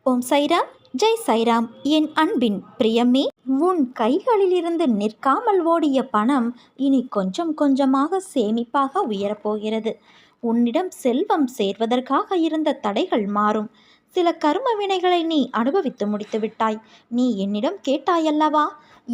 ஓம் சைராம், ஜெய் சைராம். என் அன்பின் பிரியமே, உன் கைகளிலிருந்து நிற்காமல் ஓடிய பணம் இனி கொஞ்சம் கொஞ்சமாக சேமிப்பாக உயரப்போகிறது. உன்னிடம் செல்வம் சேர்வதற்காக இருந்த தடைகள் மாறும். சில கர்ம வினைகளை நீ அனுபவித்து முடித்து விட்டாய். நீ என்னிடம் கேட்டாயல்லவா,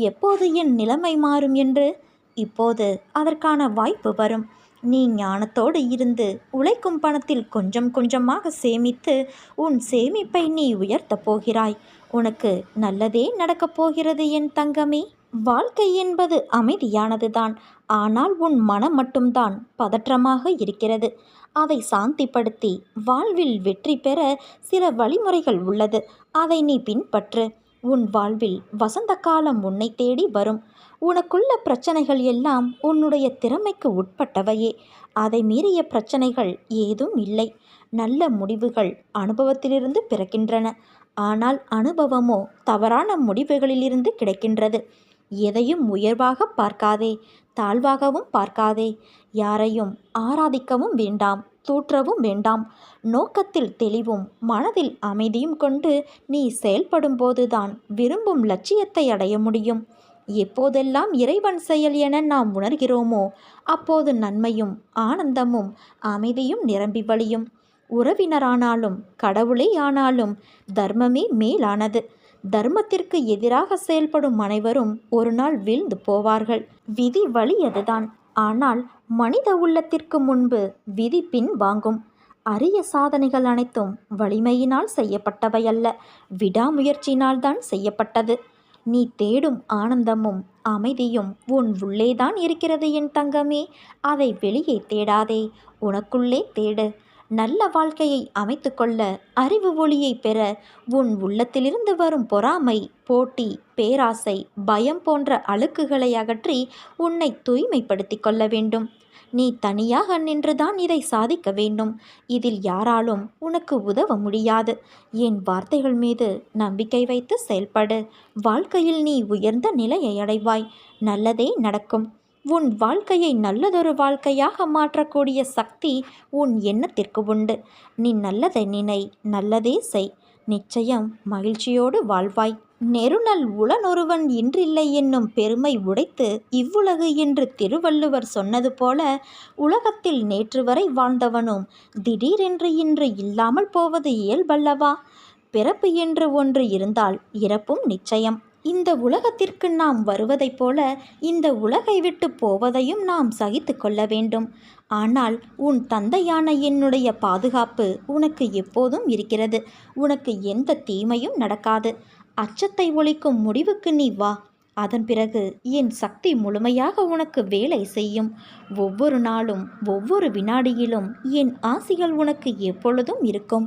எப்போது என் நிலைமை மாறும் என்று? இப்போது அதற்கான வாய்ப்பு வரும். நீ ஞானத்தோடு இருந்து உழைக்கும் பணத்தில் கொஞ்சம் கொஞ்சமாக சேமித்து உன் சேமிப்பை நீ உயர்த்தப் போகிறாய். உனக்கு நல்லதே நடக்கப் போகிறது என் தங்கமே. வாழ்க்கை என்பது அமைதியானதுதான். ஆனால் உன் மனம் மட்டும்தான் பதற்றமாக இருக்கிறது. அதை சாந்திப்படுத்தி வாழ்வில் வெற்றி பெற சில வழிமுறைகள் உள்ளது. அதை நீ பின்பற்று. உன் வாழ்வில் வசந்த காலம் உன்னை தேடி வரும். உனக்குள்ள பிரச்சனைகள் எல்லாம் உன்னுடைய திறமைக்கு உட்பட்டவையே. அதை மீறிய பிரச்சனைகள் ஏதும் இல்லை. நல்ல முடிவுகள் அனுபவத்திலிருந்து பிறக்கின்றன. ஆனால் அனுபவமோ தவறான முடிவுகளிலிருந்து கிடைக்கின்றது. எதையும் உயர்வாக பார்க்காதே, தாழ்வாகவும் பார்க்காதே. யாரையும் ஆராதிக்கவும் வேண்டாம், தூற்றவும் வேண்டாம். நோக்கத்தில் தெளிவும் மனதில் அமைதியும் கொண்டு நீ செயல்படும் போதுதான் விரும்பும் லட்சியத்தை அடைய முடியும். எப்போதெல்லாம் இறைவன் செயல் என நாம் உணர்கிறோமோ அப்போது நன்மையும் ஆனந்தமும் அமைதியும் நிரம்பி வழியும். உறவினரானாலும் கடவுளே ஆனாலும் தர்மமே மேலானது. தர்மத்திற்கு எதிராக செயல்படும் அனைவரும் ஒரு நாள் வீழ்ந்து போவார்கள். விதி வலியதுதான். ஆனால் மனித உள்ளத்திற்கு முன்பு விதி பின் வாங்கும். அரிய சாதனைகள் அனைத்தும் வலிமையினால் செய்யப்பட்டவை அல்ல, விடாமுயற்சியினால் தான் செய்யப்பட்டது. நீ தேடும் ஆனந்தமும் அமைதியும் உன் உள்ளேதான் இருக்கிறது என் தங்கமே. அதை வெளியே தேடாதே, உனக்குள்ளே தேடு. நல்ல வாழ்க்கையை அமைத்து கொள்ள, அறிவு ஒளியை பெற உன் உள்ளத்திலிருந்து வரும் பொறாமை, போட்டி, பேராசை, பயம் போன்ற அழுக்குகளை அகற்றி உன்னை தூய்மைப்படுத்தி கொள்ள வேண்டும். நீ தனியாக நின்றுதான் இதை சாதிக்க வேண்டும். இதில் யாராலும் உனக்கு உதவ முடியாது. என் வார்த்தைகள் மீது நம்பிக்கை வைத்து செயல்படு. வாழ்க்கையில் நீ உயர்ந்த நிலையை அடைவாய். நல்லதே நடக்கும். உன் வாழ்க்கையை நல்லதொரு வாழ்க்கையாக மாற்றக்கூடிய சக்தி உன் எண்ணத்திற்கு உண்டு. நீ நல்லதை நினை, நல்லதே செய். நிச்சயம் மகிழ்ச்சியோடு வாழ்வாய். நெருநல் உளனொருவன் இன்றில்லை என்னும் பெருமை உடைத்து இவ்வுலகு என்று திருவள்ளுவர் சொன்னது போல, உலகத்தில் நேற்று வரை வாழ்ந்தவனும் திடீரென்று இன்று இல்லாமல் போவது இயல்பல்லவா? பிறப்பு என்று ஒன்று இருந்தால் இறப்பும் நிச்சயம். இந்த உலகத்திற்கு நாம் வருவதைப் போல இந்த உலகை விட்டு போவதையும் நாம் சகித்து கொள்ள வேண்டும். ஆனால் உன் தந்தையான என்னுடைய பாதுகாப்பு உனக்கு எப்போதும் இருக்கிறது. உனக்கு எந்த தீமையும் நடக்காது. அச்சத்தை ஒழிக்கும் முடிவுக்கு நீ வா. அதன் பிறகு என் சக்தி முழுமையாக உனக்கு வேலை செய்யும். ஒவ்வொரு நாளும் ஒவ்வொரு வினாடியிலும் என் ஆசிகள் உனக்கு எப்பொழுதும் இருக்கும்.